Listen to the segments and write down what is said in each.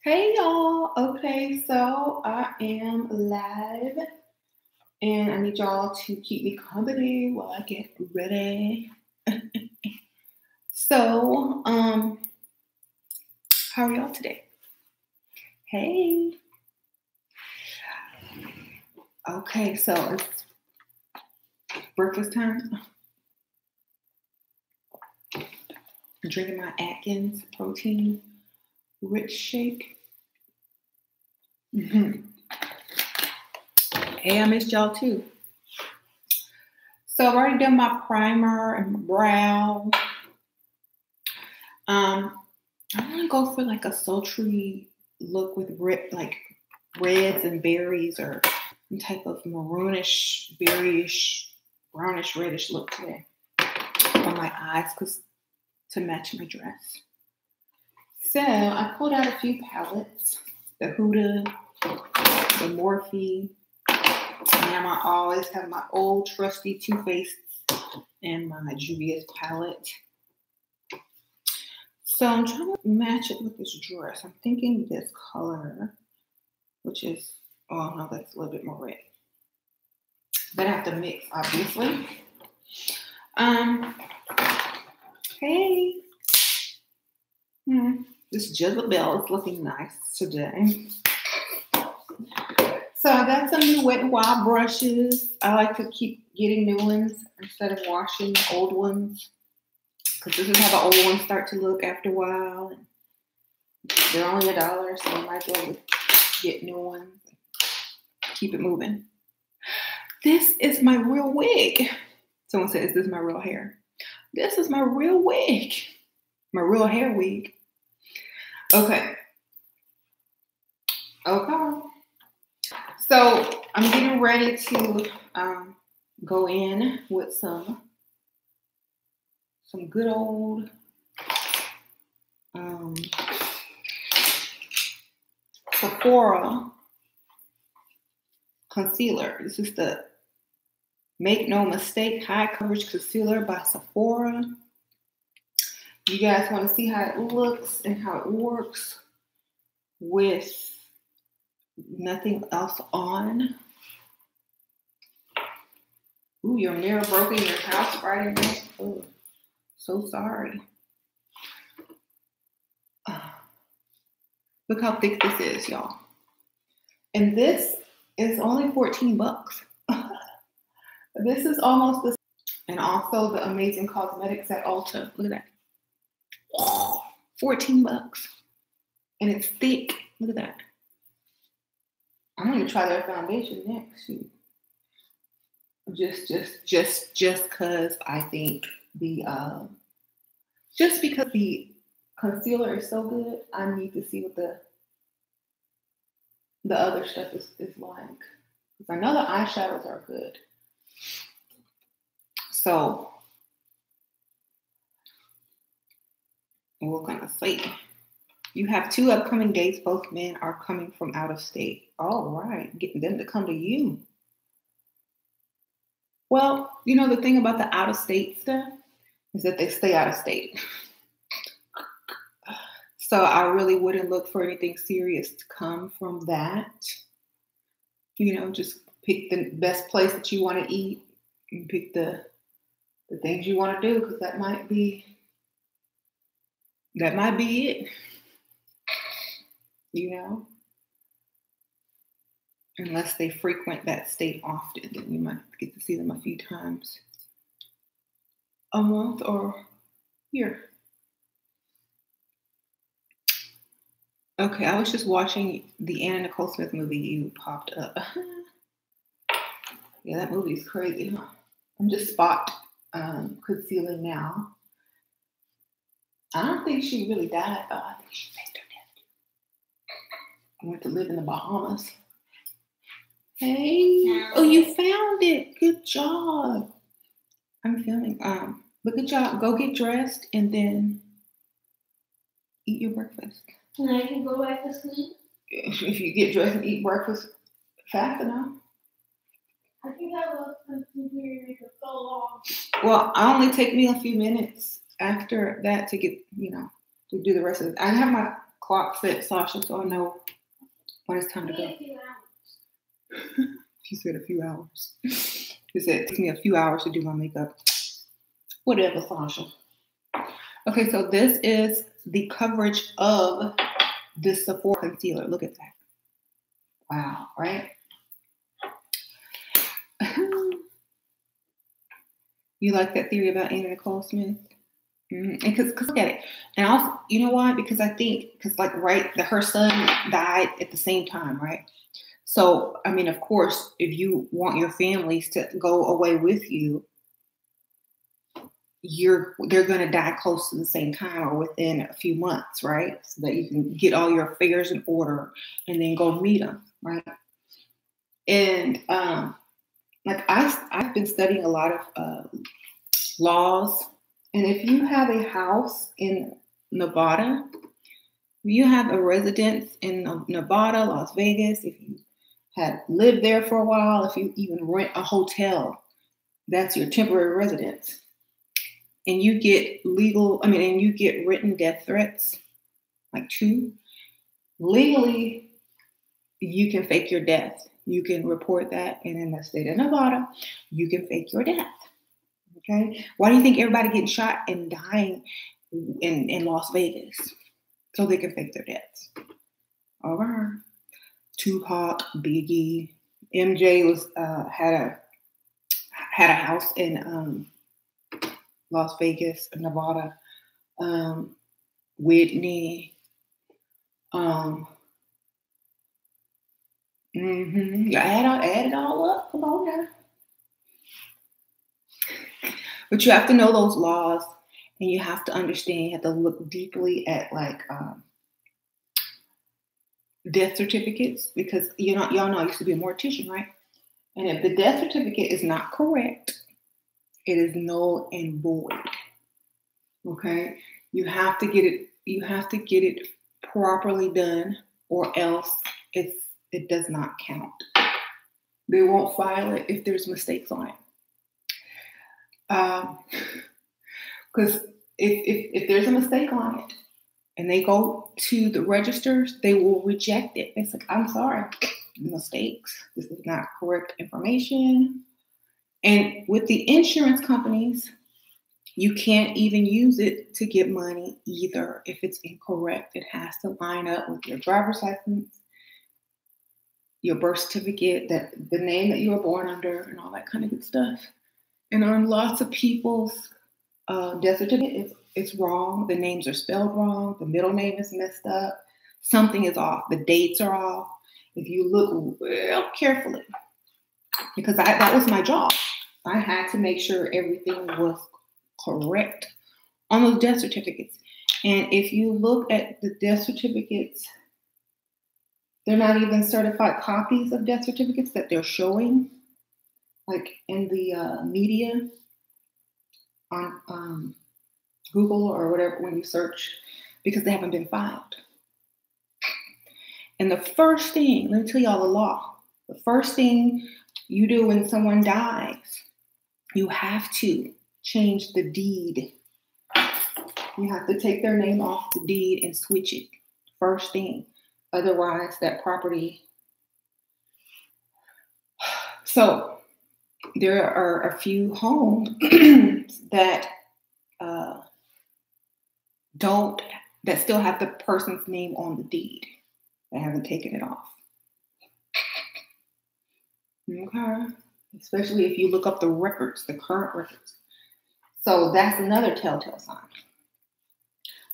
Hey y'all. Okay, so I am live and I need y'all to keep me company while I get ready. So, how are y'all today? Hey. Okay, so it's breakfast time. I'm drinking my Atkins protein rich shake. Hey, I missed y'all too. So I've already done my primer and my brow. I want to go for like a sultry look with reds and berries or some type of maroonish, berryish, brownish, reddish look today on my eyes to match my dress. So I pulled out a few palettes, the Huda, the Morphe, and I always have my old trusty Too Faced and my Juvia's palette. So I'm trying to match it with this dress. I'm thinking this color, which is, oh no, that's a little bit more red. But I have to mix, obviously. Hey. This Jezebel is looking nice today. So I got some new Wet n Wild brushes. I like to keep getting new ones instead of washing old ones, because this is how the old ones start to look after a while. And they're only $1, so you might as well get new ones. Keep it moving. This is my real wig. Someone said, is this my real hair? This is my real wig. My real hair wig. Okay. So I'm getting ready to go in with some good old Sephora concealer. This is the Make No Mistake High Coverage Concealer by Sephora. You guys want to see how it looks and how it works with nothing else on. Ooh, your mirror broke in your house right in there. Oh, so sorry. Look how thick this is, y'all. And this is only $14. This is almost the, and also the Amazing Cosmetics at Ulta. Look at that. Oh, $14. And it's thick. Look at that. I'm gonna try their foundation next. Just cause I think just because the concealer is so good, I need to see what the other stuff is like. Because I know the eyeshadows are good. So we're gonna see. You have 2 upcoming dates. Both men are coming from out of state. All right, getting them to come to you. Well, you know, the thing about the out of state stuff is that they stay out of state. So I really wouldn't look for anything serious to come from that. You know, just pick the best place that you want to eat and pick the things you want to do, because that might be it. You know? Unless they frequent that state often, then you might get to see them a few times a month or year. Okay, I was just watching the Anna Nicole Smith movie. You popped up. Yeah, that movie is crazy, huh? I'm just spot concealing now. I don't think she really died, though. I think she faked her death. I went to live in the Bahamas. Hey. Oh, you found it. Good job. I'm filming. But good job. Go get dressed and then eat your breakfast. And I can go back to sleep? If you get dressed and eat breakfast fast enough. I think I left the computer for so long. Well, it only take me a few minutes after that to get, to do the rest of it. I have my clock set, Sasha, so I know when it's time to go. She said a few hours. She said it takes me a few hours to do my makeup. Whatever, Sasha. Okay, so this is the coverage of this Sephora concealer. Look at that. Wow, right? You like that theory about Anna Nicole Smith? Because look at it. And also, you know why? Because I think, her son died at the same time, right? So, I mean, of course, if you want your families to go away with you, they're going to die close to the same time or within a few months, right? So that you can get all your affairs in order and then go meet them, right? And I've been studying a lot of laws, and if you have a house in Nevada, if you have a residence in Nevada, Las Vegas, if you have lived there for a while, if you even rent a hotel, that's your temporary residence. And you get and you get written death threats, like 2. Legally, you can fake your death. You can report that, and in the state of Nevada, you can fake your death. Okay? Why do you think everybody getting shot and dying in Las Vegas? So they can fake their deaths. Over. Tupac, Biggie, MJ was had a house in Las Vegas, Nevada. Whitney. You add it all up. Come on now. But you have to know those laws, and you have to understand. You have to look deeply at death certificates, because y'all know I used to be a mortician, right? And if the death certificate is not correct, it is null and void. Okay, you have to get it. You have to get it properly done, or else it does not count. They won't file it if there's mistakes on it. Because if there's a mistake on it and they go to the registers, they will reject it. It's like, I'm sorry, mistakes. This is not correct information. And with the insurance companies, you can't even use it to get money either if it's incorrect. It has to line up with your driver's license, your birth certificate, that the name that you were born under, and all that kind of good stuff. And on lots of people's death certificate, it's wrong. The names are spelled wrong. The middle name is messed up. Something is off. The dates are off. If you look real carefully, because that was my job. I had to make sure everything was correct on those death certificates. And if you look at the death certificates, they're not even certified copies of death certificates that they're showing, like in the media on Google or whatever when you search, because they haven't been filed. And the first thing, let me tell y'all the law. The first thing you do when someone dies, you have to change the deed. You have to take their name off the deed and switch it. First thing. Otherwise, that property. So there are a few homes that still have the person's name on the deed. They haven't taken it off. Okay. Especially if you look up the records, the current records. So that's another telltale sign.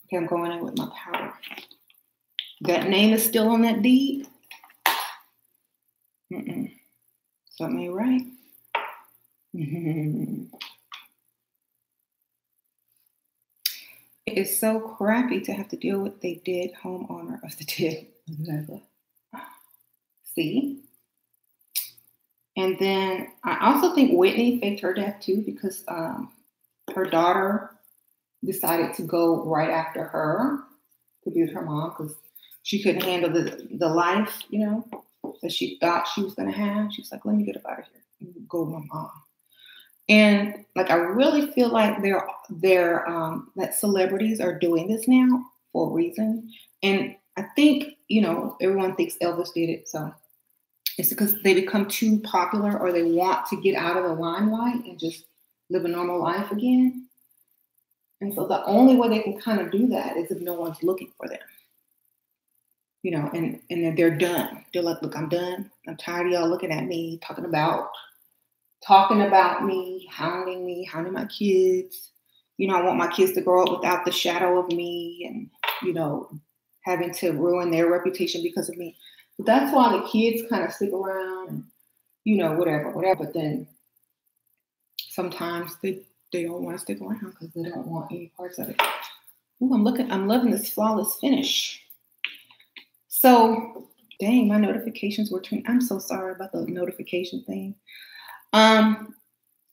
Okay, I'm going in with my powder. That name is still on that deed. Something ain't right. It is so crappy to have to deal with the dead homeowner of the dead. See? And then I also think Whitney faked her death too, because her daughter decided to go right after her to be with her mom because she couldn't handle the life, that she thought she was going to have. She was like, let me get up out of here and go with my mom. And I really feel like that celebrities are doing this now for a reason. And I think, everyone thinks Elvis did it. So it's because they become too popular or they want to get out of the limelight and just live a normal life again. And so the only way they can kind of do that is if no one's looking for them. And they're done. They're like, look, I'm done. I'm tired of y'all looking at me, talking about me, hounding my kids. I want my kids to grow up without the shadow of me and, having to ruin their reputation because of me. But that's why the kids kind of stick around and, whatever. But then sometimes they don't want to stick around because they don't want any parts of it. Ooh, I'm loving this flawless finish. So, dang, my notifications were turning. I'm so sorry about the notification thing.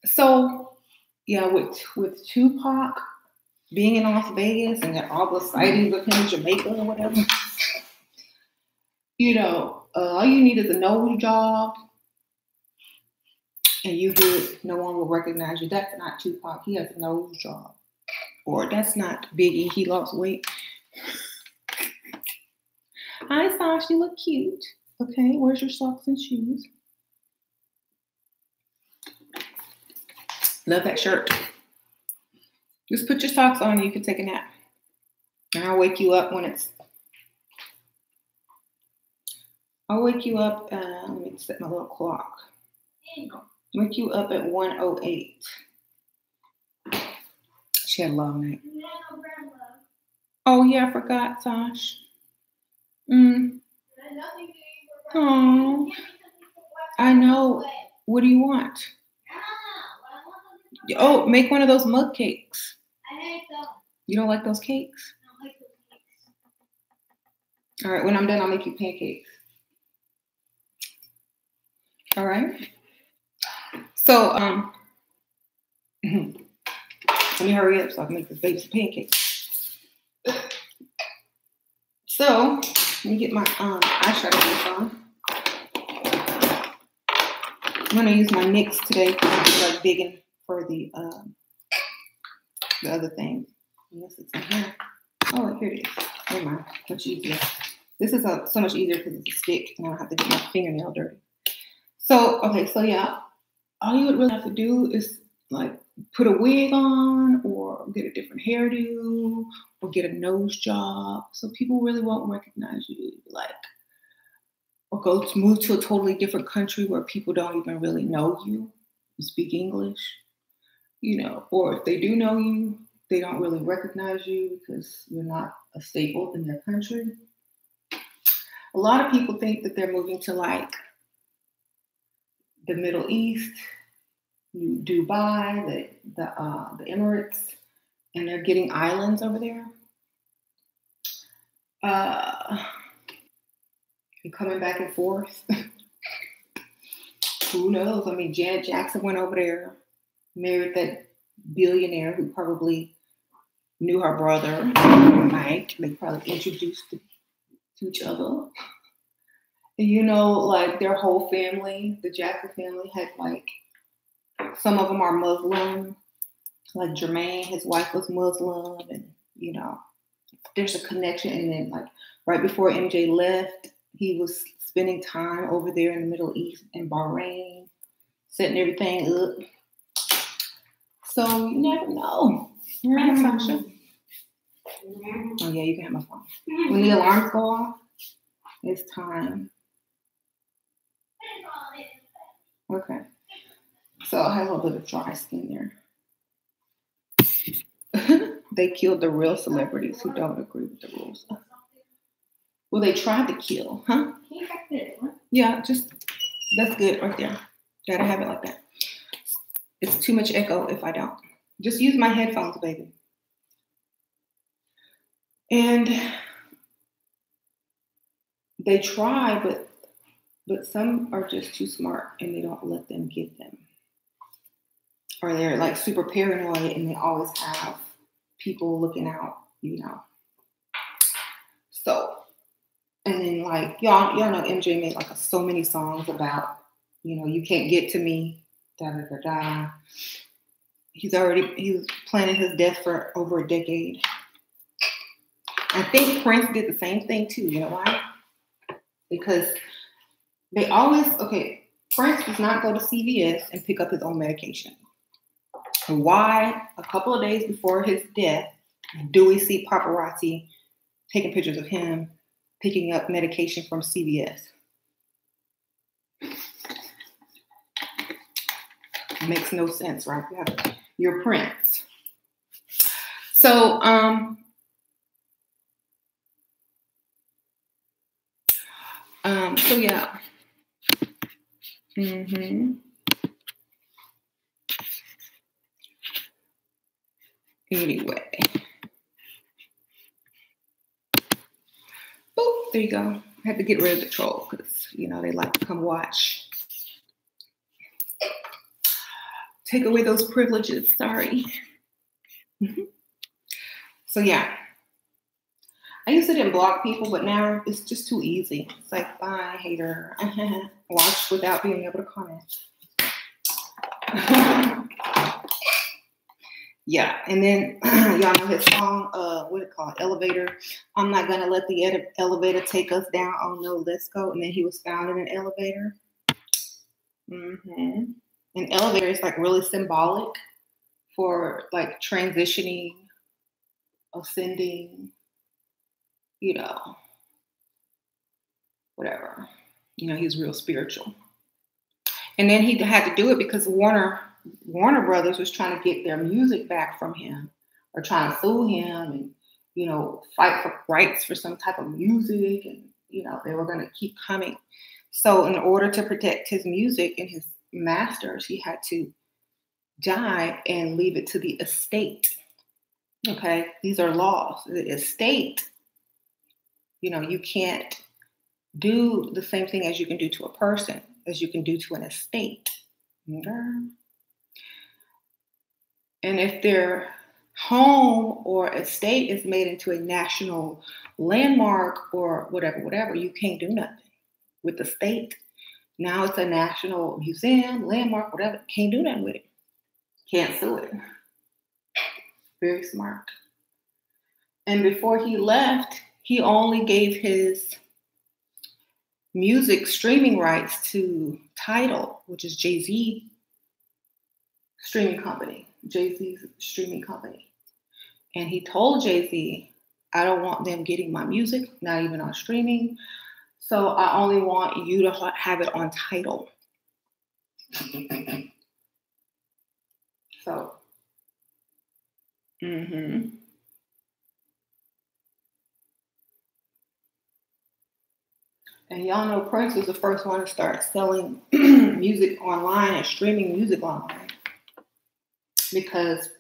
So yeah, with Tupac being in Las Vegas and all the sightings of him in Jamaica or whatever, all you need is a nose job and you good. No one will recognize you. That's not Tupac. He has a nose job. Or that's not Biggie. He lost weight. Hi, Sasha. You look cute. Okay, where's your socks and shoes? Love that shirt. Just put your socks on and you can take a nap. And I'll wake you up when it's... let me set my little clock. Wake you up at 1:08. She had a long night. Oh, yeah, I forgot, Sash. Oh, I know. What do you want? Oh, make one of those mug cakes. I hate them. You don't like those cakes? I don't like those cakes. All right, when I'm done, I'll make you pancakes. All right. So, let me hurry up so I can make this baby some pancakes. So, let me get my eyeshadow on. I'm gonna use my NYX today because I'm like digging for the other thing. Unless it's in here. Oh, here it is. Never mind. Much easier. This is so much easier because it's a stick and I don't have to get my fingernail dirty. So, okay, so yeah, all you would really have to do is like put a wig on or get a different hairdo or get a nose job. So people really won't recognize you. Like, or move to a totally different country where people don't even really know you. You speak English, or if they do know you, they don't really recognize you because you're not a staple in their country. A lot of people think that they're moving to like the Middle East, Dubai, the Emirates, and they're getting islands over there. And coming back and forth. Who knows? I mean, Janet Jackson went over there, married that billionaire who probably knew her brother, Mike. They probably introduced to each other. And like their whole family, the Jackson family had like, some of them are Muslim. Like Jermaine, his wife was Muslim, and there's a connection. And then like right before MJ left, he was spending time over there in the Middle East in Bahrain, setting everything up. So you never know. Right, Sasha? Oh yeah, you can have my phone. When the alarms go off, it's time. Okay. So I have a little bit of dry skin there. They killed the real celebrities who don't agree with the rules. Well, they tried to kill, huh? Yeah, that's good right there. Gotta have it like that. It's too much echo if I don't. Just use my headphones, baby. And they try, but some are just too smart and they don't let them get them. Or they're like super paranoid and they always have people looking out, So, and then like y'all know MJ made like so many songs about, you can't get to me, da da da da. He was planning his death for over a decade. I think Prince did the same thing too. You know why? Because they always, Prince does not go to CVS and pick up his own medication. And why, a couple of days before his death, do we see paparazzi taking pictures of him picking up medication from CVS? Makes no sense, right? You're Prince. So, yeah. Anyway. Boop, there you go. I had to get rid of the troll because, they like to come watch. Take away those privileges. Sorry. So, yeah. I used to didn't block people, but now it's just too easy. It's like, bye, hater. Watch without being able to comment. Yeah, and then y'all know his song, what it called, Elevator. I'm not gonna let the elevator take us down. Oh no, let's go. And then he was found in an elevator. An elevator is like really symbolic for like transitioning, ascending, whatever. He's real spiritual. And then he had to do it because Warner Brothers was trying to get their music back from him, or trying to sue him and, fight for rights for some type of music. And, they were going to keep coming. So in order to protect his music and his masters, he had to die and leave it to the estate. Okay. These are laws. The estate, you can't do the same thing as you can do to a person, as you can do to an estate. Okay? And if their home or estate is made into a national landmark or whatever, you can't do nothing with the state. Now it's a national museum, landmark, whatever. Can't do nothing with it. Can't sue it. Very smart. And before he left, he only gave his music streaming rights to Tidal, which is Jay-Z's streaming company. And he told Jay-Z, I don't want them getting my music, not even on streaming. So I only want you to have it on Tidal. So, And y'all know Prince was the first one to start selling music online and streaming music online, because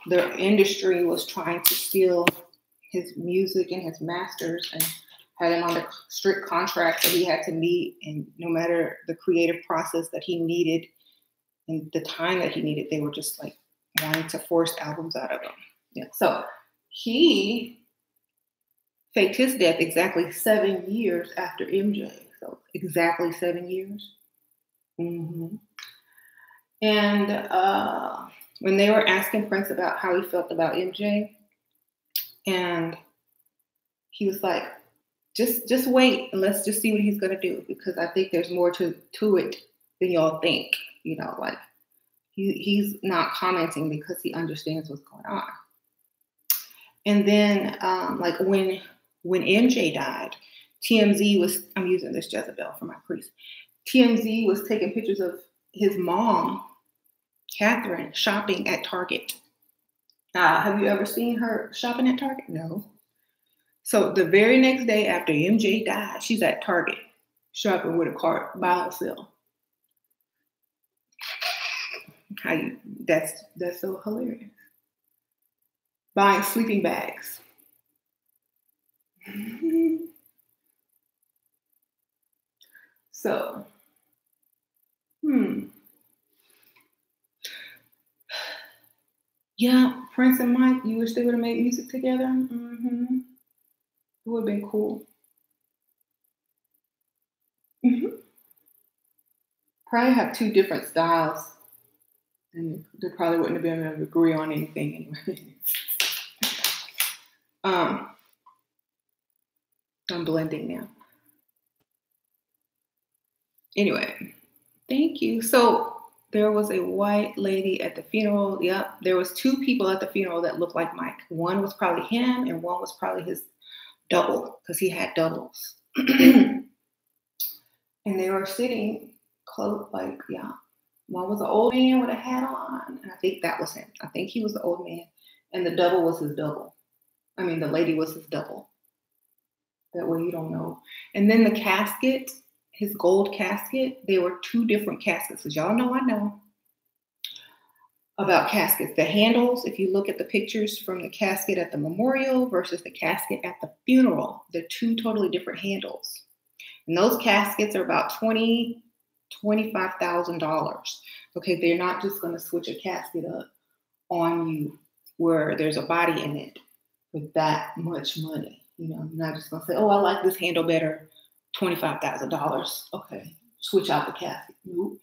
the industry was trying to steal his music and his masters and had him under strict contracts that he had to meet. And no matter the creative process that he needed and the time that he needed, they were just like wanting to force albums out of him. Yeah. So he faked his death exactly 7 years after MJ. So exactly 7 years. And when they were asking Prince about how he felt about MJ, and he was like, just wait and let's just see what he's gonna do, because I think there's more to it than y'all think. Like he's not commenting because he understands what's going on. And then like when MJ died, TMZ was, I'm using this Jezebel for my priest. TMZ was taking pictures of his mom, Catherine, shopping at Target. Have you ever seen her shopping at Target? No. So the very next day after MJ died, she's at Target shopping with a cart by herself. That's so hilarious. Buying sleeping bags. So, yeah, Prince and Mike, you wish they would have made music together? It would have been cool. Probably have two different styles, and they probably wouldn't have been able to agree on anything anyway. I'm blending now. Anyway, thank you. So there was a white lady at the funeral. Yep. There was 2 people at the funeral that looked like Mike. One was probably him and one was probably his double, because he had doubles. And they were sitting close, like, yeah. One was an old man with a hat on, and I think that was him. I think he was the old man, and the double was his double. I mean, the lady was his double. That way you don't know. And then the casket, his gold casket, they were 2 different caskets, because y'all know I know about caskets. The handles, if you look at the pictures from the casket at the memorial versus the casket at the funeral, they're 2 totally different handles. And those caskets are about $25,000. Okay, they're not just going to switch a casket up on you where there's a body in it for that much money. You know, you're not just going to say, oh, I like this handle better, $25,000. Okay, switch out the casket. Nope.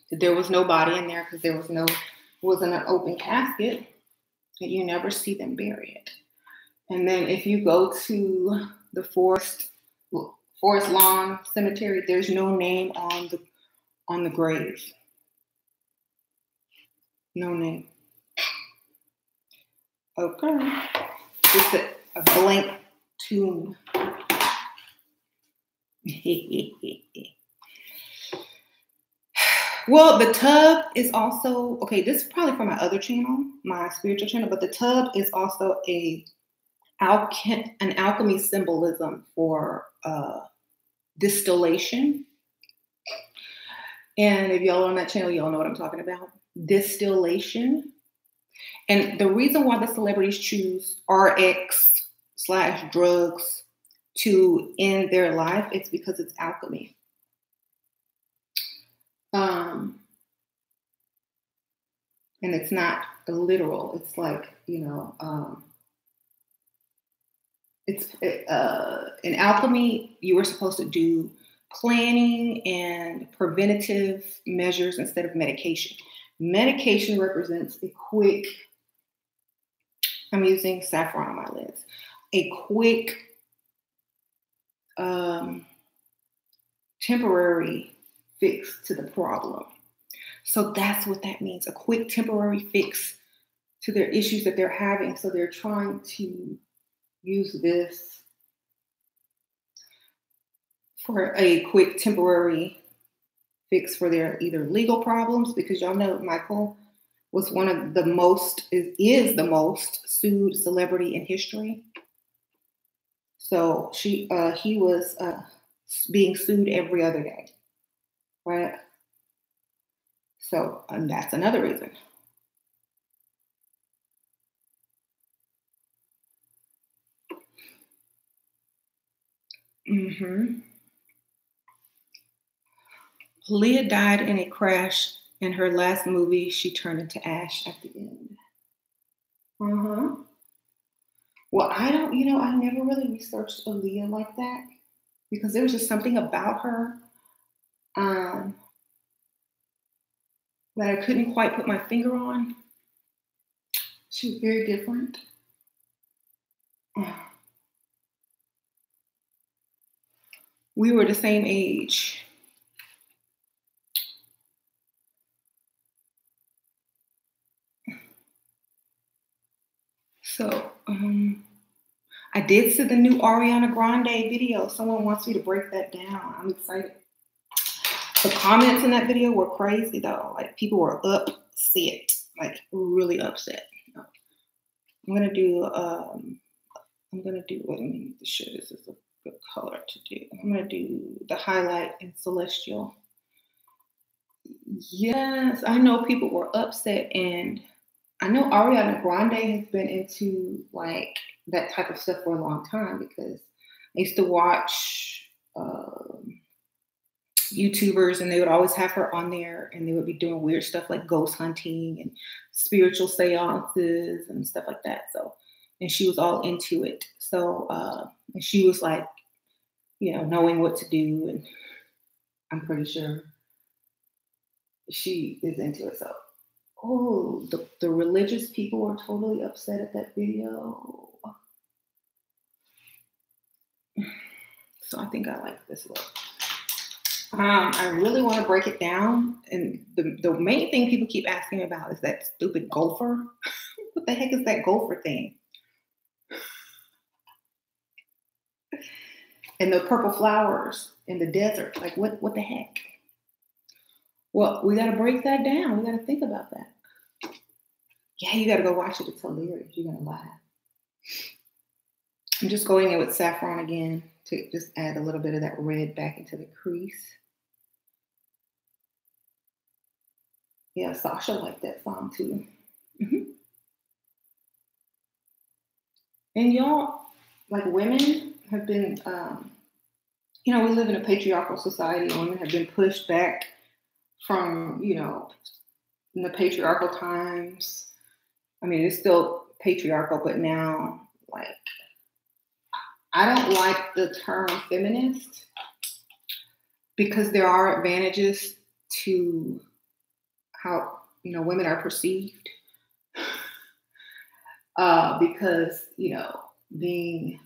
There was no body in there because there wasn't an open casket, and you never see them bury it. And then if you go to the Forest Lawn Cemetery, there's no name on the grave. No name. Okay. Just a blank tomb. Well, the tub is also, okay, this is probably from my other channel, my spiritual channel, but the tub is also an alchemy symbolism for distillation. And if y'all are on that channel, y'all know what I'm talking about. Distillation. And the reason why the celebrities choose RX/drugs to end their life, it's because it's alchemy. And it's not literal. It's like, in alchemy, you were supposed to do planning and preventative measures instead of medication. Medication represents a quick, I'm using saffron on my lids, a quick temporary fix to the problem. So that's what that means, a quick temporary fix to their issues that they're having. So they're trying to use this for a quick temporary fix for their either legal problems, because y'all know Michael was one of the most, is the most sued celebrity in history. So he was being sued every other day, right? So that's another reason. Leah died in a crash. In her last movie, she turned into ash at the end. Well, I never really researched Aaliyah like that, because there was just something about her that I couldn't quite put my finger on. She was very different. We were the same age. So I did see the new Ariana Grande video. Someone wants me to break that down. I'm excited. The comments in that video were crazy though. Like, people were upset, like really upset. I'm gonna do. Wait a minute. This is a good color to do. I'm gonna do the highlight in Celestial. Yes, I know people were upset, and I know Ariana Grande has been into like that type of stuff for a long time, because I used to watch YouTubers, and they would always have her on there, and they would be doing weird stuff like ghost hunting and spiritual seances and stuff like that. So, and she was all into it. So, and she was like, knowing what to do, and I'm pretty sure she is into it. So, the religious people were totally upset at that video. So I think I like this look. I really want to break it down. And the main thing people keep asking me about is that stupid gopher. What the heck is that gopher thing? And the purple flowers in the desert. Like, what the heck? Well, we got to break that down. We got to think about that. Yeah, you got to go watch it. It's hilarious. You're going to laugh. I'm just going in with saffron again to just add a little bit of that red back into the crease. Yeah, Sasha liked that song too. Mm-hmm. And y'all, like women have been, we live in a patriarchal society. Women have been pushed back from, in the patriarchal times. I mean, it's still patriarchal, but now, like, I don't like the term feminist because there are advantages to how, women are perceived. Because, being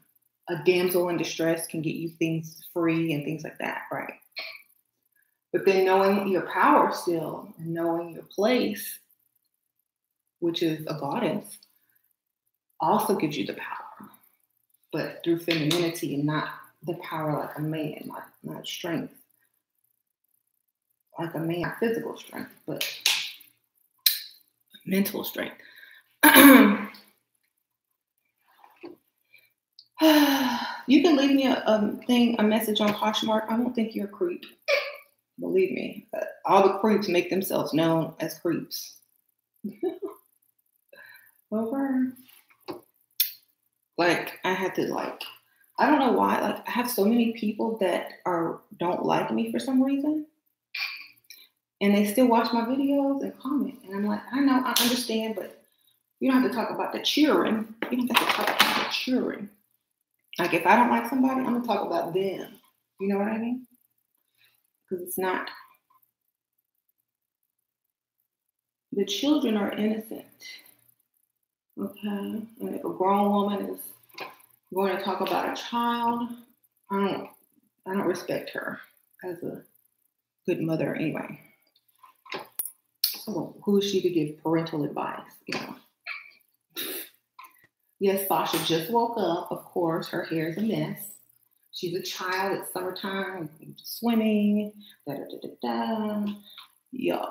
a damsel in distress can get you things free and things like that, right? But then knowing your power still and knowing your place, which is a goddess, also gives you the power, but through femininity and not the power like a man, not strength. Like a man, not physical strength, but mental strength. You can leave me a message on Poshmark. I won't think you're a creep. Believe me. All the creeps make themselves known as creeps. Over. Like, I had to, I don't know why. Like, I have so many people that don't like me for some reason. And they still watch my videos and comment. And I'm like, I know, I understand, but you don't have to talk about the cheering. You don't have to talk about the cheering. Like, if I don't like somebody, I'm going to talk about them. You know what I mean? Because it's not. The children are innocent. Okay? And if a grown woman is going to talk about a child, I don't respect her as a good mother anyway. So who is she to give parental advice? Yes, Sasha just woke up. Of course, her hair is a mess. She's a child. It's summertime. Swimming. Yeah.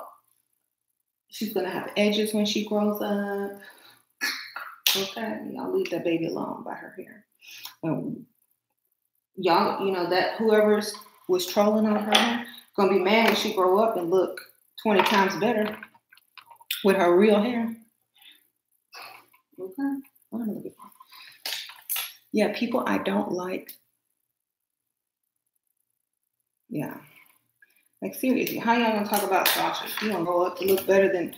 She's going to have edges when she grows up. Okay. Y'all leave that baby alone by her hair. Y'all, that whoever was trolling on her going to be mad when she grow up and look 20 times better with her real hair. Okay. What am I looking for? Yeah, people I don't like. Yeah. Like, seriously, how y'all gonna talk about Sasha? You gonna go up to look better than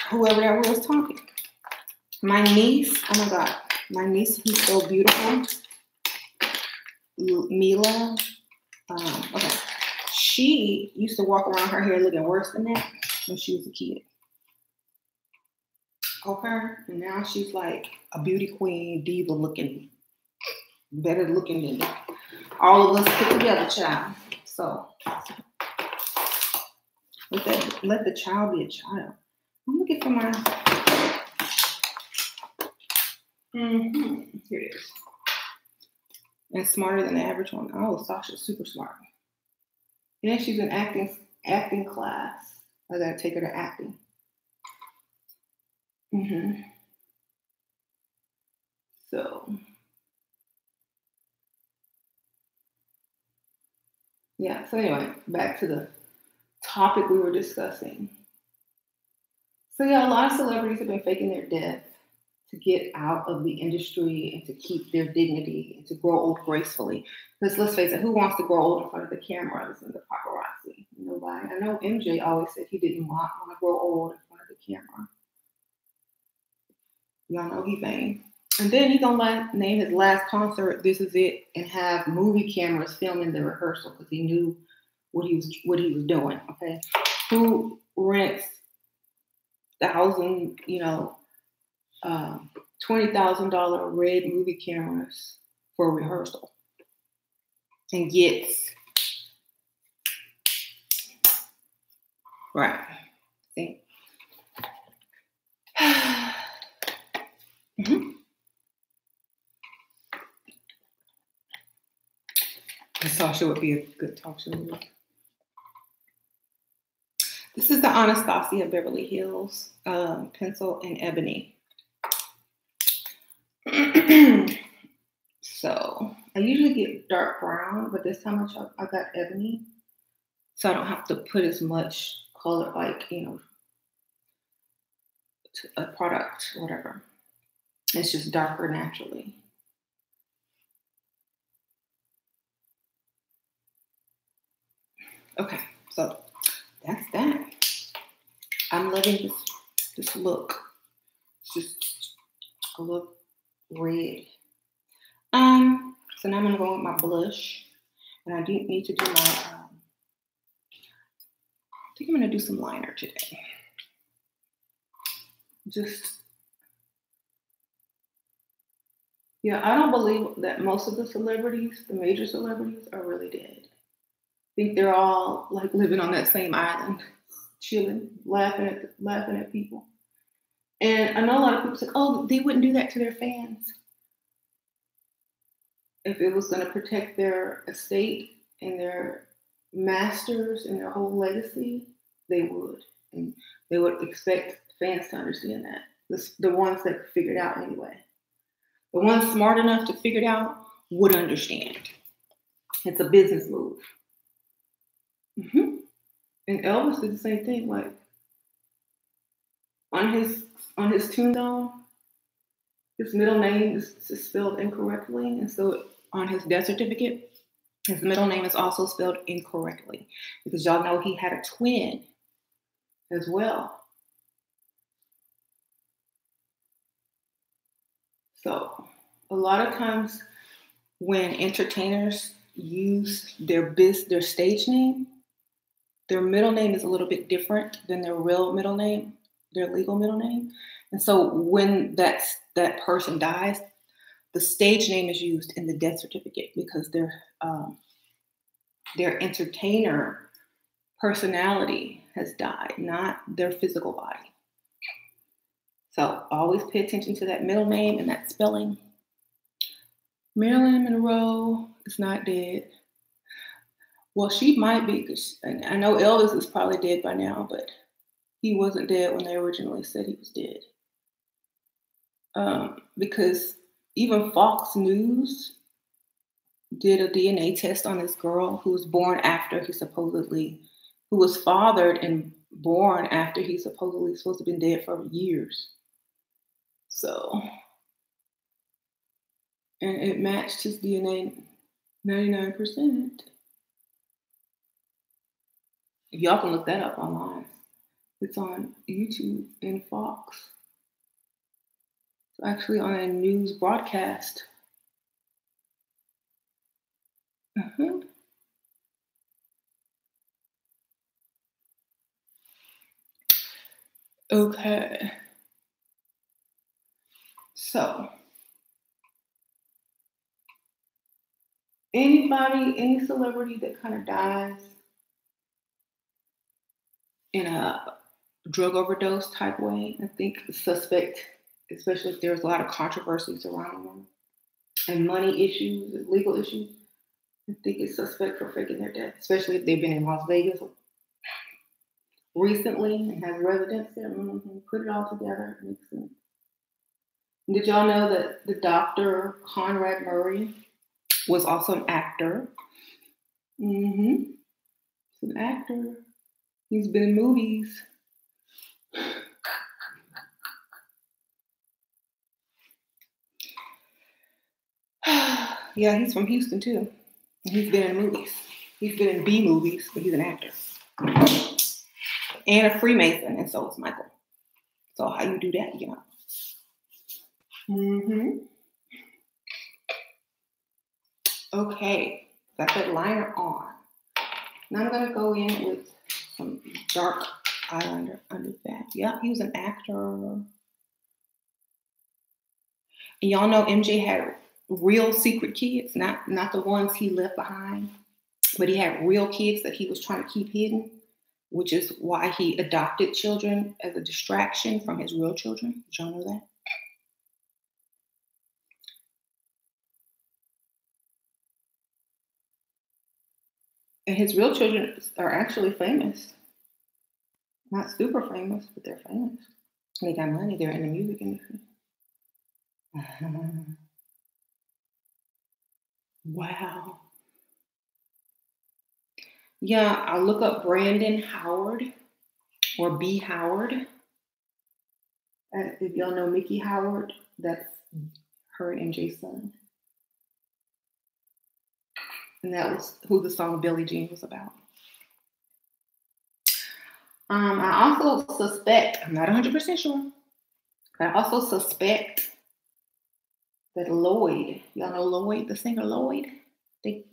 whoever that was talking? My niece, oh my God, my niece who's so beautiful, Mila. Okay, she used to walk around her hair looking worse than that when she was a kid. Okay, and now she's like a beauty queen, diva looking, better looking than all of us put together, child. So let the child be a child. I'm looking for my. Here it is. And smarter than the average one. Oh, Sasha's super smart. And then she's in acting class. I gotta take her to acting. So, yeah. So anyway, back to the topic we were discussing. So yeah, a lot of celebrities have been faking their death to get out of the industry and to keep their dignity and to grow old gracefully. Because let's face it, who wants to grow old in front of the cameras and the paparazzi? Nobody. I know MJ always said he didn't want to grow old in front of the camera. Y'all know he vain. And then he's gonna name his last concert, This Is It, and have movie cameras filming the rehearsal because he knew what he was doing. Okay, who rents $1,000, $20,000 red movie cameras for rehearsal and gets right. See. Mm-hmm. This talk show would be a good talk show. This is the Anastasia Beverly Hills pencil in ebony. So I usually get dark brown, but this time I got ebony, so I don't have to put as much color, like, you know, to a product, whatever. It's just darker naturally. Okay, so that's that. I'm loving this look. It's just a look red. So now I'm gonna go with my blush, and I do need to do my. I think I'm gonna do some liner today. Yeah, I don't believe that most of the celebrities, the major celebrities, are really dead. I think they're all like living on that same island, chilling, laughing at people. And I know a lot of people say, "Oh, they wouldn't do that to their fans if it was going to protect their estate and their masters and their whole legacy. They would, and they would expect fans to understand that. The ones that figured it out anyway." The ones smart enough to figure it out would understand. It's a business move. Mm-hmm. And Elvis did the same thing. Like on his tombstone, his middle name is spelled incorrectly, and so on his death certificate, his middle name is also spelled incorrectly because y'all know he had a twin as well. So a lot of times when entertainers use their stage name, their middle name is a little bit different than their real middle name, their legal middle name. And so when that person dies, the stage name is used in the death certificate because their entertainer personality has died, not their physical body. So always pay attention to that middle name and that spelling. Marilyn Monroe is not dead. Well, she might be, because I know Elvis is probably dead by now, but he wasn't dead when they originally said he was dead. Because even Fox News did a DNA test on this girl who was born after who was fathered and born after he supposedly was supposed to have been dead for years. So, and it matched his DNA 99%. Y'all can look that up online. It's on YouTube and Fox. It's actually on a news broadcast. Uh-huh. Okay. So, any celebrity that kind of dies in a drug overdose type way, I think the suspect, especially if there's a lot of controversies around them and money issues and legal issues, I think it's suspect for faking their death, especially if they've been in Las Vegas recently and have residence there. Mm-hmm. Put it all together. It makes sense. Did y'all know that the doctor Conrad Murray was also an actor? Mm-hmm. He's an actor. He's been in movies. Yeah, he's from Houston too. And he's been in movies. He's been in B movies, but he's an actor. And a Freemason, and so is Michael. So how you do that, you know? Mm-hmm. Okay, got that liner on. Now I'm gonna go in with some dark eyeliner under that. Yeah, he was an actor. And y'all know MJ had real secret kids, not the ones he left behind, but he had real kids that he was trying to keep hidden, which is why he adopted children as a distraction from his real children. Did y'all know that? And his real children are actually famous. Not super famous, but they're famous. They got money. They're in the music industry. Wow. Yeah, I'll look up Brandon Howard or B. Howard. If y'all know Mickey Howard, that's her and MJ's son. And that was who the song Billie Jean was about. I also suspect, I'm not 100% sure, but I also suspect that Lloyd, y'all know Lloyd, the singer Lloyd? I think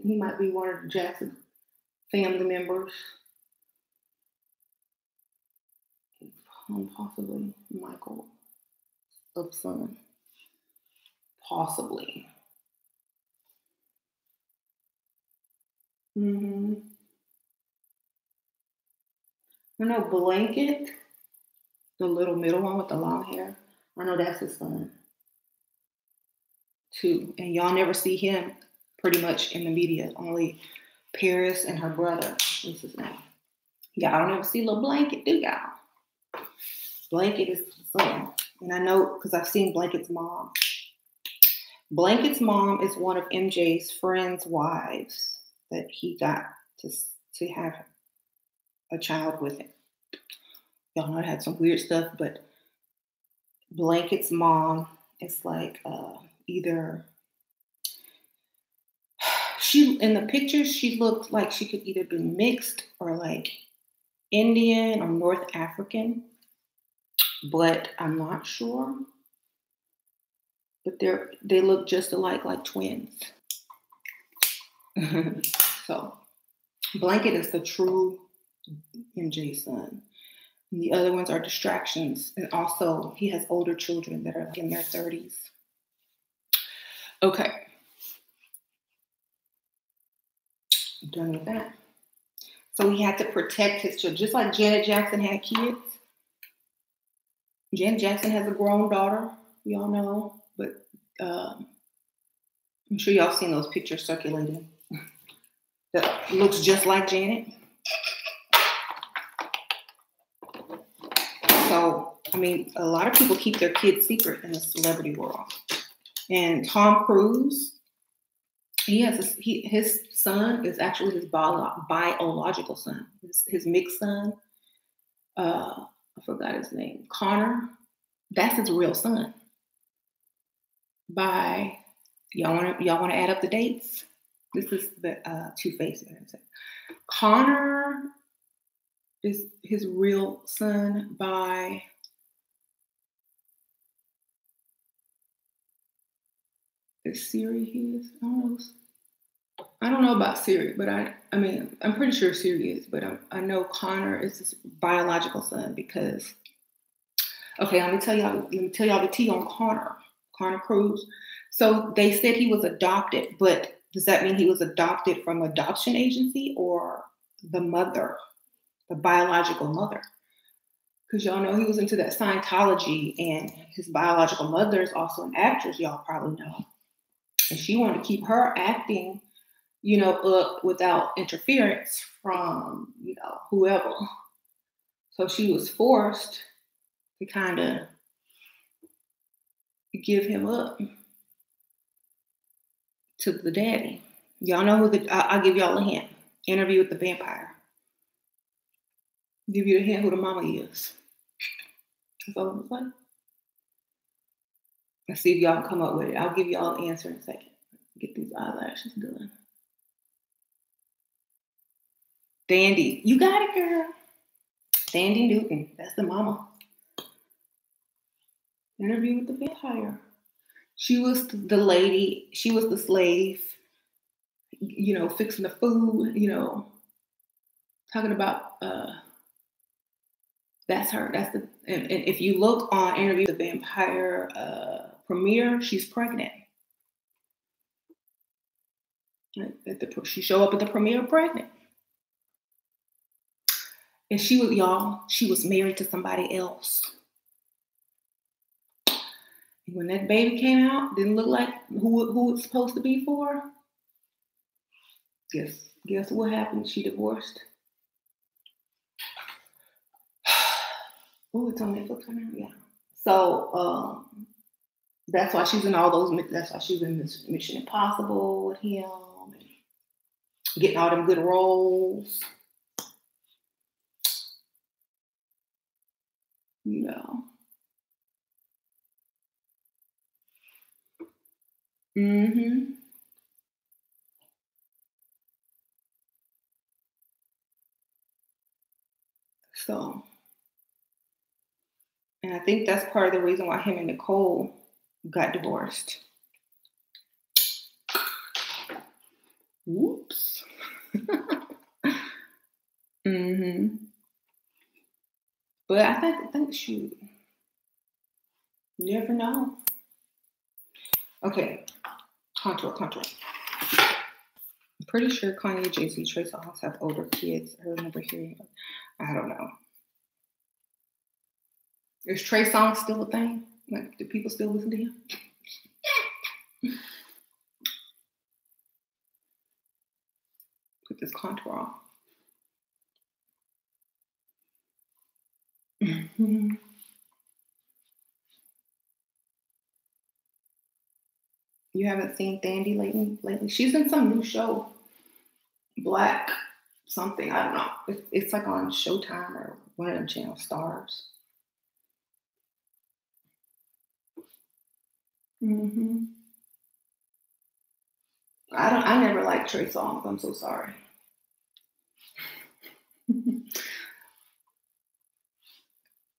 he might be one of Jackson's family members. Possibly Michael's son. Possibly. I know Blanket, the little middle one with the long hair. I know that's his son too. And y'all never see him pretty much in the media. Only Paris and her brother. What's his name? Y'all don't ever see little Blanket, do y'all? Blanket is the son. And I know because I've seen Blanket's mom. Blanket's mom is one of MJ's friends' wives that he got to have a child with him. Y'all know I had some weird stuff, but Blanket's mom is like either in the pictures she looked like she could either be mixed or like Indian or North African, but I'm not sure. But they look just alike, like twins. So Blanket is the true MJ son. And the other ones are distractions. And also he has older children that are in their 30s. Okay. I'm done with that. So he had to protect his children. Just like Janet Jackson had kids. Janet Jackson has a grown daughter, y'all know. But I'm sure y'all seen those pictures circulating. That looks just like Janet. So, I mean, a lot of people keep their kids secret in the celebrity world. And Tom Cruise, his son is actually his biological son, his mixed son. I forgot his name. Connor. That's his real son. Y'all want to add up the dates? This is the Two-Face. Connor is his real son by is Siri his? I don't know about Siri, but I mean I'm pretty sure Siri is, but I know Connor is his biological son because okay, let me tell y'all the tea on Connor Cruz. So they said he was adopted, but does that mean he was adopted from adoption agency or the mother, the biological mother? Because y'all know he was into that Scientology, and his biological mother is also an actress, y'all probably know. And she wanted to keep her acting, up without interference from, whoever. So she was forced to kind of give him up to the daddy. Y'all know who I'll give y'all a hint. Interview with the Vampire. Give you a hint who the mama is. That's all I'm saying. Let's see if y'all can come up with it. I'll give y'all an answer in a second. Get these eyelashes done. Dandy. You got it, girl. Sandy Newton. That's the mama. Interview with the Vampire. She was the lady. She was the slave. Fixing the food. Talking about. That's her. That's the. And if you look on Interview with the Vampire premiere, she's pregnant. She showed up at the premiere pregnant. And she was married to somebody else. And when that baby came out, didn't look like who it's supposed to be for. Guess what happened? She divorced. Oh, it's on Netflix right now. Yeah. So that's why she's in all those. That's why she's in this Mission Impossible with him, and getting all them good roles. You know. Mm-hmm. So, and I think that's part of the reason why him and Nicole got divorced. Whoops. Mm-hmm. But I think shoot. You never know. Okay. Contour. I'm pretty sure Kanye, Jay-Z, Trey Songz have older kids. I remember hearing it. I don't know. Is Trey Songz still a thing? Like, do people still listen to him? Put this contour on. Mm-hmm. You haven't seen Thandie lately? She's in some new show. Black something. I don't know. It's like on Showtime or one of them channel stars. Mm-hmm. I never liked Trey Songz. I'm so sorry.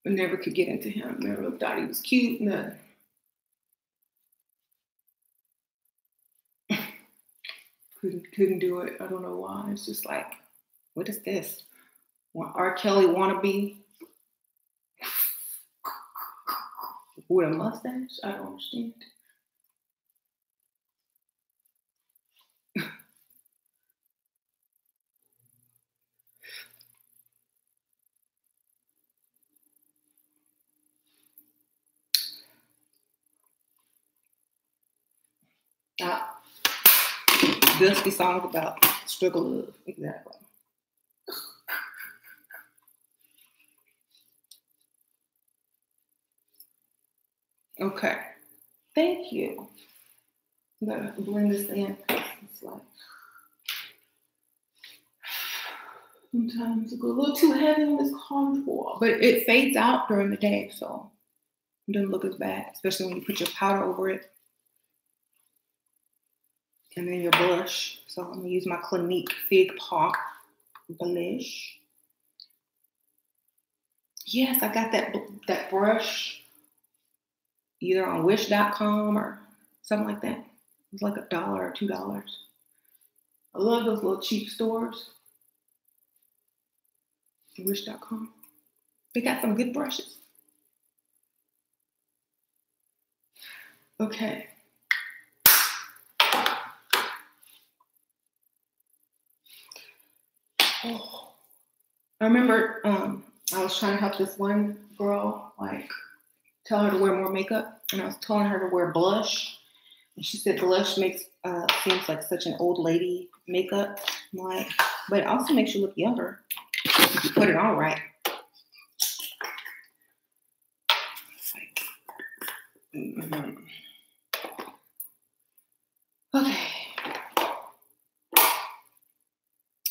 I never could get into him. Never thought he was cute. Nothing. Couldn't do it. I don't know why. It's just like, what is this? R. Kelly wannabe with a mustache? I don't understand. Dusty songs about struggle love. Exactly. Okay. Thank you. I'm gonna blend this in. It's like sometimes it goes a little too heavy on this contour, but it fades out during the day, so it doesn't look as bad, especially when you put your powder over it. And then your blush. So I'm gonna use my Clinique Fig Pop blush. Yes, I got that brush either on Wish.com or something like that. It's like $1 or $2. I love those little cheap stores. Wish.com. They got some good brushes. Okay. Oh. I remember I was trying to help this one girl, like, tell her to wear more makeup, and I was telling her to wear blush, and she said blush makes seems like such an old lady makeup. I'm like, but it also makes you look younger if you put it on right. It's like, mm-hmm. Okay.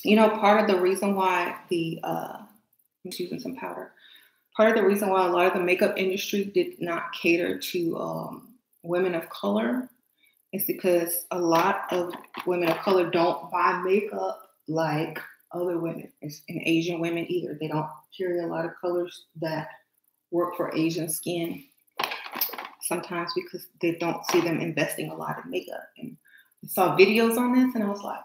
You know, part of the reason why I'm just using some powder. Part of the reason why a lot of the makeup industry did not cater to women of color is because a lot of women of color don't buy makeup like other women, and Asian women either. They don't carry a lot of colors that work for Asian skin, sometimes because they don't see them investing a lot in makeup. And I saw videos on this, and I was like,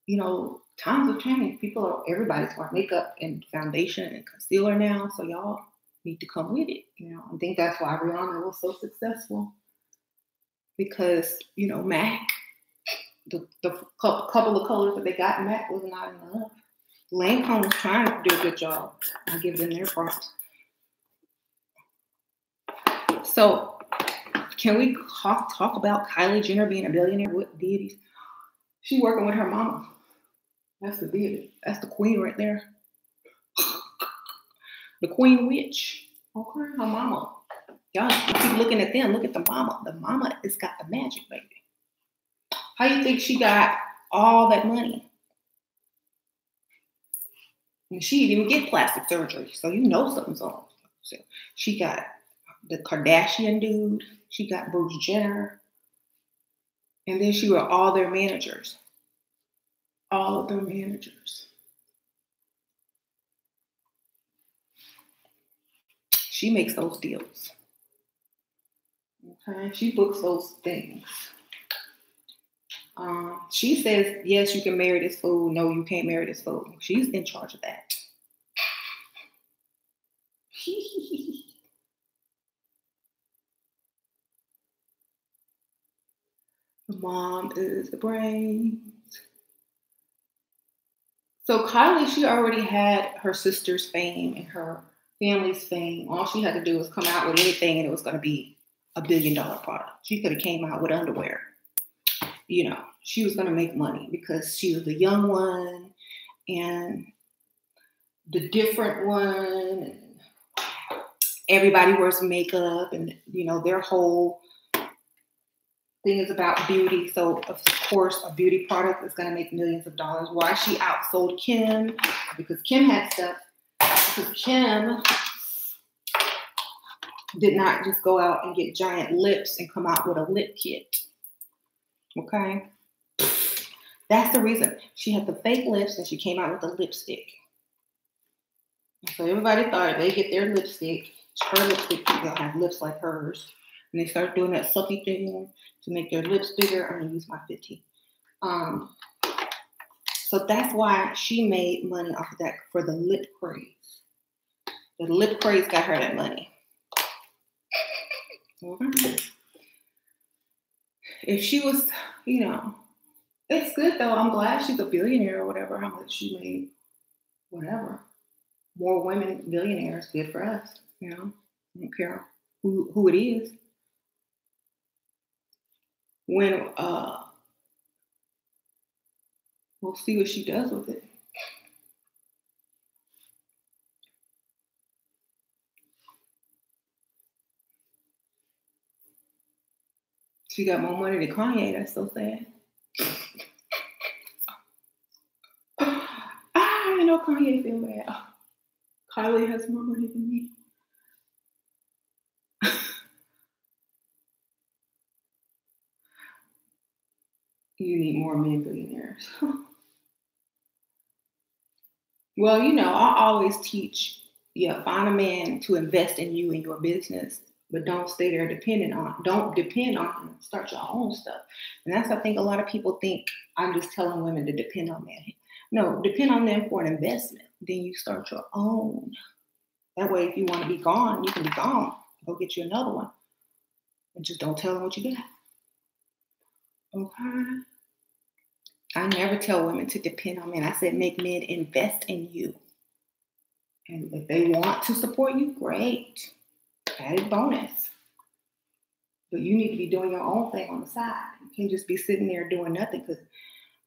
you know, times have changed. Everybody's wearing makeup and foundation and concealer now, so y'all need to come with it. You know, I think that's why Rihanna was so successful, because, you know, MAC the couple of colors that they got in that was not enough. Lancome was trying to do a good job. I'll give them their props. So, can we talk about Kylie Jenner being a billionaire with deities? She working with her mama. That's the deity. That's the queen right there. The queen witch. Okay, her mama. Y'all keep looking at them. Look at the mama. The mama has got the magic, baby. How you think she got all that money? And she didn't even get plastic surgery, so you know something's on. So she got the Kardashian dude. She got Bruce Jenner. And then she got all their managers. All of their managers. She makes those deals. Okay, she books those things. She says, yes, you can marry this fool. No, you can't marry this fool. She's in charge of that. The mom is the brains. So Kylie, she already had her sister's fame and her family's fame. All she had to do was come out with anything and it was going to be $1 billion product. She could have came out with underwear. You know, she was going to make money because she was the young one and the different one. And everybody wears makeup and, you know, their whole thing is about beauty. So, of course, a beauty product is going to make millions of dollars. Why she outsold Kim? Because Kim had stuff. Because Kim did not just go out and get giant lips and come out with a lip kit. Okay? That's the reason. She had the fake lips and she came out with a lipstick. So everybody thought they get their lipstick, her lipstick, they'll have lips like hers. And they start doing that sucky thing to make their lips bigger. I'm going to use my 15. So that's why she made money off of that for the lip craze. The lip craze got her that money. If she was, you know, it's good though. I'm glad she's a billionaire or whatever, how much she made, whatever. More women billionaires, good for us, you know. I don't care who it is. When we'll see what she does with it. She got more money than Kanye. That's so sad. I know Kanye feel bad. Kylie has more money than me. You need more men billionaires. Well, you know, I always teach, find a man to invest in you and your business, but don't stay there don't depend on him. Start your own stuff. And that's, I think a lot of people think I'm just telling women to depend on men. No, depend on them for an investment. Then you start your own. That way, if you want to be gone, you can be gone. Go get you another one. And just don't tell them what you got. Okay? I never tell women to depend on men. I said make men invest in you. And if they want to support you, great. Added bonus. But you need to be doing your own thing on the side. You can't just be sitting there doing nothing. Because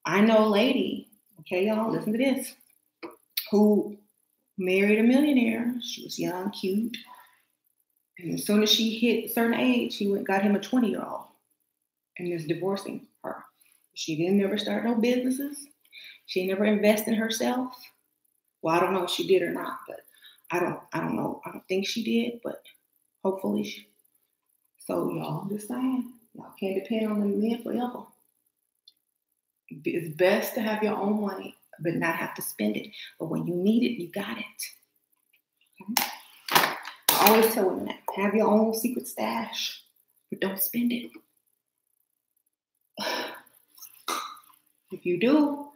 I know a lady, okay, y'all, listen to this, who married a millionaire. She was young, cute. And as soon as she hit a certain age, she went got him a 20-year-old and is divorcing her. She didn't never start no businesses. She never invest in herself. Well, I don't know if she did or not, but I don't know. I don't think she did, but hopefully she. So y'all, I'm just saying, y'all can't depend on the men forever. It's best to have your own money, but not have to spend it. But when you need it, you got it. Okay? I always tell women that. Have your own secret stash, but don't spend it. If you do,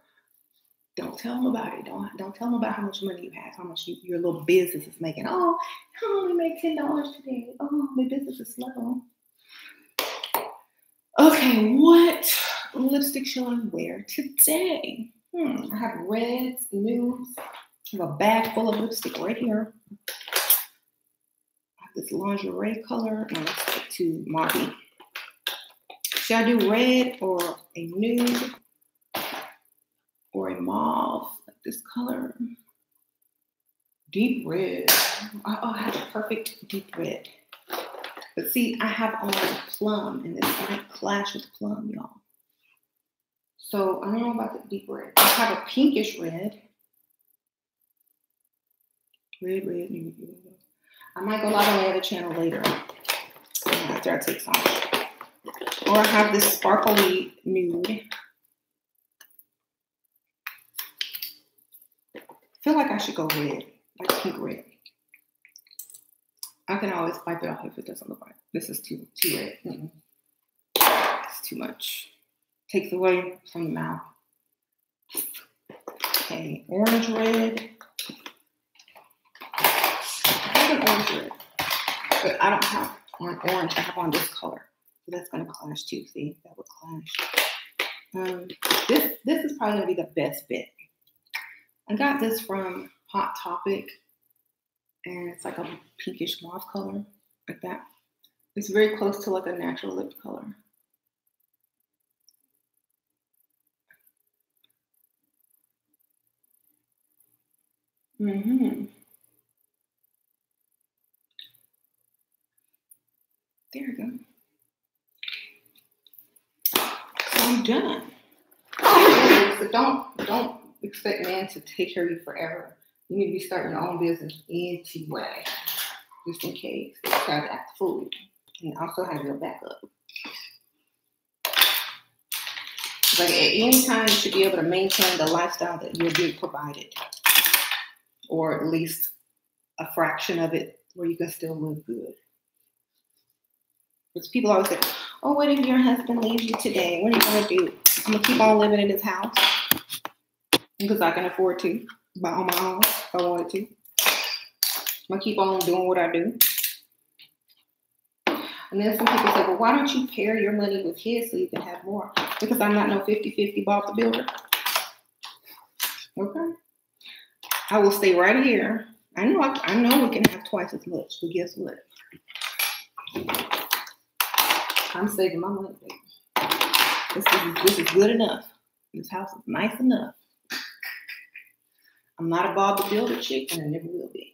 don't tell them about it. Don't tell them about how much money you have, how much your little business is making. Oh, I only made $10 today. Oh, my business is slow. Okay, what lipstick shall I wear today? I have reds, nudes. I have a bag full of lipstick right here. I have this lingerie color. Now let's stick to mauve. Should I do red or a nude or a mauve, like this color? Deep red. I have a perfect deep red. But see, I have on plum, and this might clash with plum, y'all. So I don't know about the deep red. I have a pinkish red. Red. I might go live on the other channel later after I take some. Or I have this sparkly nude. I feel like I should go red, like pink red. I can always wipe it off if it doesn't look right. This is too red. It's too much. Takes away from the mouth. Okay, orange red. I have an orange red, but I don't have on orange. I have on this color. So that's gonna clash too. See, that would clash. This is probably gonna be the best bet. I got this from Hot Topic, and it's like a pinkish mauve color, like that. It's very close to like a natural lip color. There we go. So I'm done. So don't expect man to take care of you forever. You need to be starting your own business anyway, just in case they try to act fool. And also have your backup. But at any time, you should be able to maintain the lifestyle that you're being provided, or at least a fraction of it where you can still live good. Because people always say, oh, what if your husband leaves you today? What are you going to do? I'm going to keep on living in his house because I can afford to buy on my own if I wanted to. I'm going to keep on doing what I do. And then some people say, well, why don't you pair your money with his so you can have more? Because I'm not no 50-50 Bob the Builder. Okay. I will stay right here. I know we can have twice as much, but guess what? I'm saving my money, baby. This is good enough. This house is nice enough. I'm not a Bob the Builder chick, and I never will be.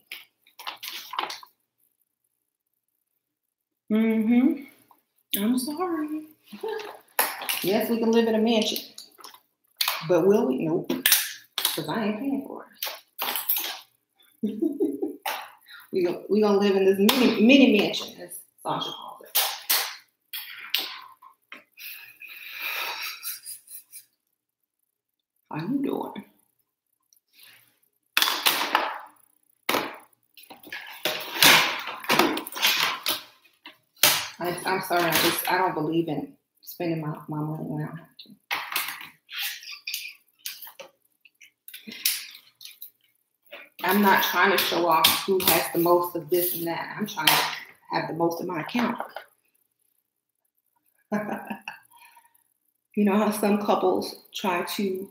I'm sorry. Yes, we can live in a mansion, but will we? Nope. Because I ain't paying for it. we gonna live in this mini mansion, as Sasha calls it. How you doing? I'm sorry. I don't believe in spending my money when I don't have to. I'm not trying to show off who has the most of this and that. I'm trying to have the most of my account. You know how some couples try to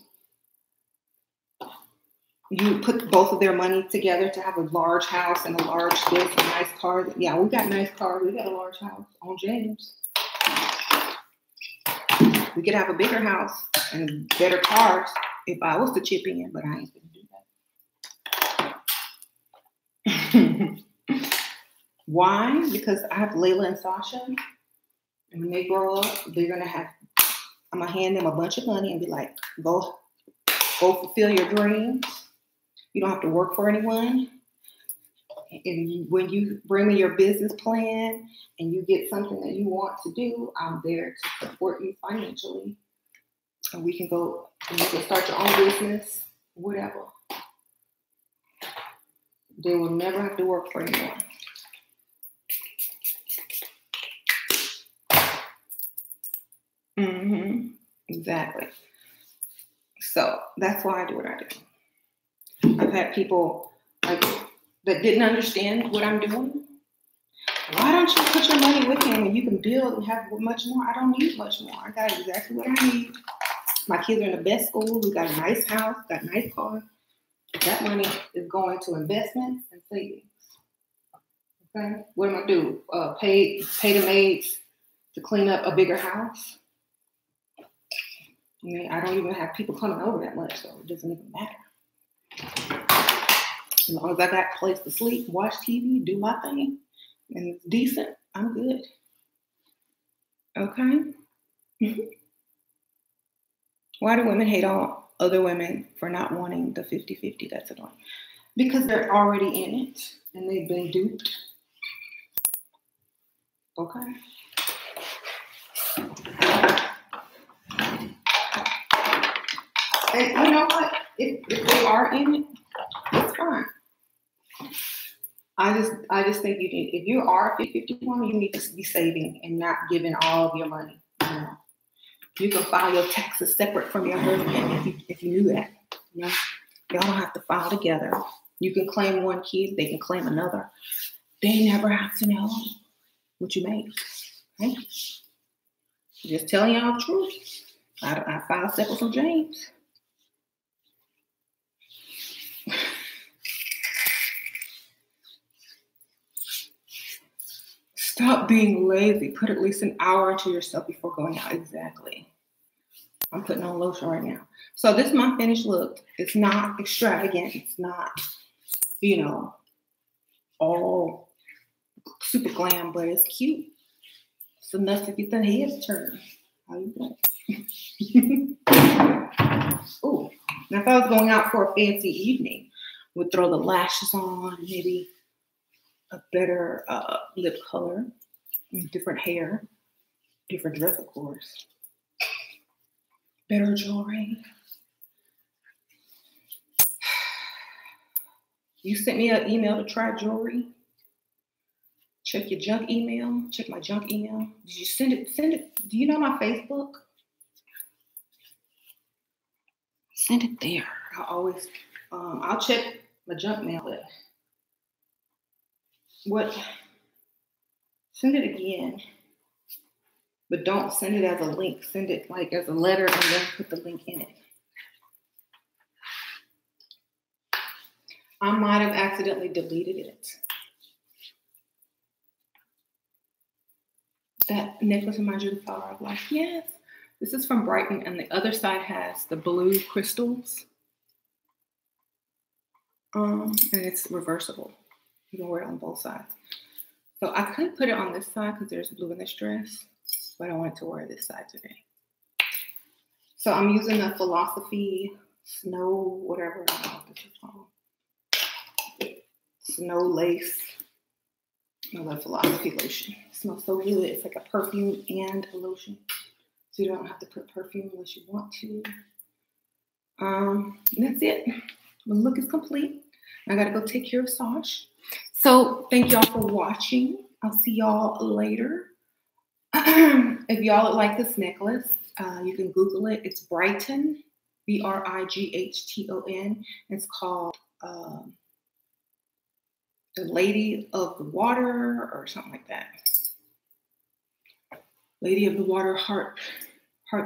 put both of their money together to have a large house and a large this and nice cars. Yeah, we got nice cars. We got a large house on James. We could have a bigger house and better cars if I was to chip in, but I ain't gonna do that. Why? Because I have Layla and Sasha, and when they grow up, I'm gonna hand them a bunch of money and be like, go fulfill your dreams. You don't have to work for anyone. And when you bring me your business plan and you get something that you want to do, I'm there to support you financially. And you can start your own business, whatever. They will never have to work for anyone. Exactly. So that's why I do what I do. I've had people that didn't understand what I'm doing. Why don't you put your money with him and you can build and have much more? I don't need much more. I got exactly what I need. My kids are in the best school. We got a nice house, got a nice car. That money is going to investments and savings. Okay, what am I do? Pay the maids to clean up a bigger house. I mean, I don't even have people coming over that much, so it doesn't even matter. As long as I got a place to sleep, watch TV, do my thing, and it's decent, I'm good. Okay? Why do women hate all other women for not wanting the 50-50? That's annoying. Because they're already in it and they've been duped. Okay? And you know what? If they are in it, it's fine. I just think you need, if you are a 50-50 woman, you need to be saving and not giving all of your money. You know? You can file your taxes separate from your husband if you knew that. You know? Y'all don't have to file together. You can claim one kid, they can claim another. They never have to know what you make. Okay? Just telling y'all the truth. I filed separate from James. Stop being lazy. Put at least an hour into yourself before going out. Exactly. I'm putting on lotion right now. So this is my finished look. It's not extravagant. It's not, you know, all super glam, but it's cute. It's enough to get the heads turned. How you doing? Oh, now if I was going out for a fancy evening, would throw the lashes on, maybe a better lip color, different hair, different dress, of course. Better jewelry. You sent me an email to try jewelry. Check your junk email. Check my junk email. Did you send it? Send it. Do you know my Facebook? Send it there. I'll check my junk mail. What? Send it again. But don't send it as a link. Send it like as a letter and then put the link in it. I might have accidentally deleted it. That necklace reminds you of the Flower of Life. Yes. This is from Brighton, and the other side has the blue crystals. And it's reversible. You can wear it on both sides. So I could put it on this side because there's blue in this dress, but I wanted to wear this side today. So I'm using the Philosophy Snow, whatever, I don't know what this is called. Snow Lace. I love Philosophy lotion. It smells so good. It's like a perfume and a lotion. So you don't have to put perfume unless you want to. And that's it. The look is complete. I gotta go take care of Sash. So thank y'all for watching. I'll see y'all later. If y'all like this necklace, you can Google it. It's Brighton, Brighton. It's called The Lady of the Water or something like that. Lady of the Water heart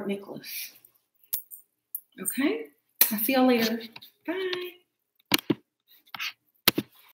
necklace. Okay? I'll see y'all later. Bye.